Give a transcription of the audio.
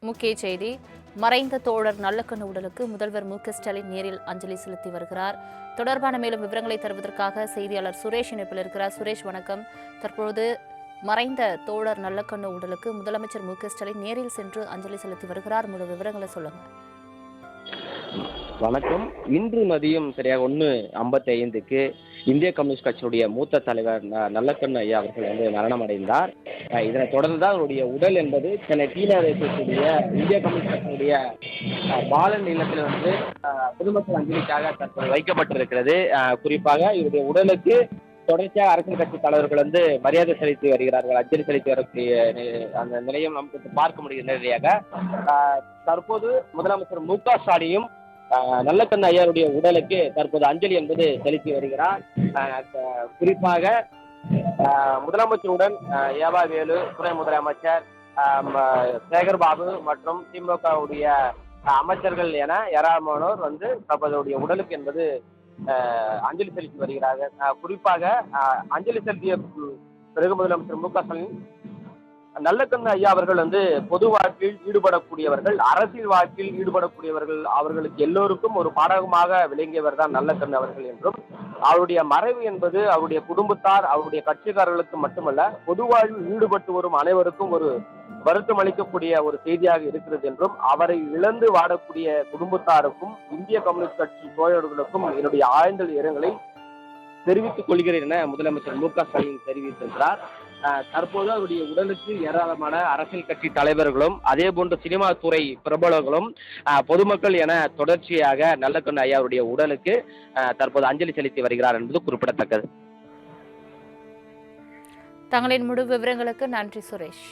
முக்கிய செய்தி. மறைந்த தோழர் நல்லக்கண்ணு உடலுக்கு முதல்வர் ஸ்டாலின் நேரில் அஞ்சலி செலுத்தி வருகிறார். தொடர்பான மேலும் விவரங்களை தருவதற்காக செய்தியாளர் சுரேஷ் இணைப்பில் இருக்கிறார். சுரேஷ், வணக்கம். தற்போது மறைந்த தோழர் நல்லக்கண்ணு உடலுக்கு முதலமைச்சர் ஸ்டாலின் நேரில் சென்று அஞ்சலி செலுத்தி வருகிறார். முழு விவரங்களை சொல்லுங்க. வணக்கம். இன்று மதியம் சரியாக 1:55க்கு இந்திய கம்யூனிஸ்ட் கட்சியுடைய மூத்த தலைவர் நல்லக்கண்ணு ஐயா அவர்கள் மரணம் அடைந்தார். இதனைத் தொடர்ந்து தான் அவருடைய உடல் என்பது சென்னை டீநகரில் இருக்கக்கூடிய இந்திய கம்யூனிஸ்ட் கட்சியுடைய பாலன் இல்லத்தில் பொதுமக்கள் அஞ்சலிக்காக தற்போது வைக்கப்பட்டிருக்கிறது. குறிப்பாக இவருடைய உடலுக்கு தொடர்ச்சியாக அரசியல் கட்சி தலைவர்கள் மரியாதை செலுத்தி வருகிறார்கள். அஞ்சலி செலுத்தி வரக்கூடிய அந்த நிலையம் நமக்கு பார்க்க முடிகிற நேரடியாக. தற்போது முதலமைச்சர் ஸ்டாலினும் நல்லக்கண்ணு ஐயாருடைய உடலுக்கு தற்போது அஞ்சலி என்பது செலுத்தி வருகிறார். குறிப்பாக முதலமைச்சருடன் ஏவா வேலு, துணை முதலமைச்சர் சேகர் பாபு மற்றும் திமுகவுடைய அமைச்சர்கள் என ஏராளமானோர் தற்போதைய உடலுக்கு என்பது அஞ்சலி செலுத்தி வருகிறார்கள். குறிப்பாக அஞ்சலி செலுத்திய பிறகு முதலமைச்சர் ஸ்டாலின் நல்லக்கண்ணு ஐயா அவர்கள் பொது வாழ்க்கையில் ஈடுபடக்கூடியவர்கள், அரசியல் வாழ்க்கையில் ஈடுபடக்கூடியவர்கள், அவர்களுக்கு எல்லோருக்கும் ஒரு பாடகமாக விளங்கியவர் தான் நல்லக்கண்ணு அவர்கள் என்றும், அவருடைய மறைவு என்பது அவருடைய குடும்பத்தார், அவருடைய கட்சிக்காரர்களுக்கு மட்டுமல்ல, பொது வாழ்வில் ஈடுபட்டு வரும் அனைவருக்கும் ஒரு வருத்தம் அளிக்கக்கூடிய ஒரு செய்தியாக இருக்கிறது என்றும், அவரை இழந்து வாடக்கூடிய குடும்பத்தாருக்கும் இந்திய கம்யூனிஸ்ட் கட்சி தோழர்களுக்கும் என்னுடைய ஆழ்ந்த இரங்கலை தெரிவித்துக் கொள்கிறேன் என முதலமைச்சர் ஸ்டாலின் தெரிவித்திருக்கிறார். தற்போது அவருடைய உடலுக்கு ஏராளமான அரசியல் கட்சி தலைவர்களும் அதே போன்று சினிமா துறை பிரபலங்களும் பொதுமக்கள் என தொடர்ச்சியாக நல்லக்கண்ணு ஐயா அவருடைய உடலுக்கு தற்போது அஞ்சலி செலுத்தி வருகிறார் என்பது குறிப்பிடத்தக்கது. தங்களின் முழு விவரங்களுக்கு நன்றி சுரேஷ்.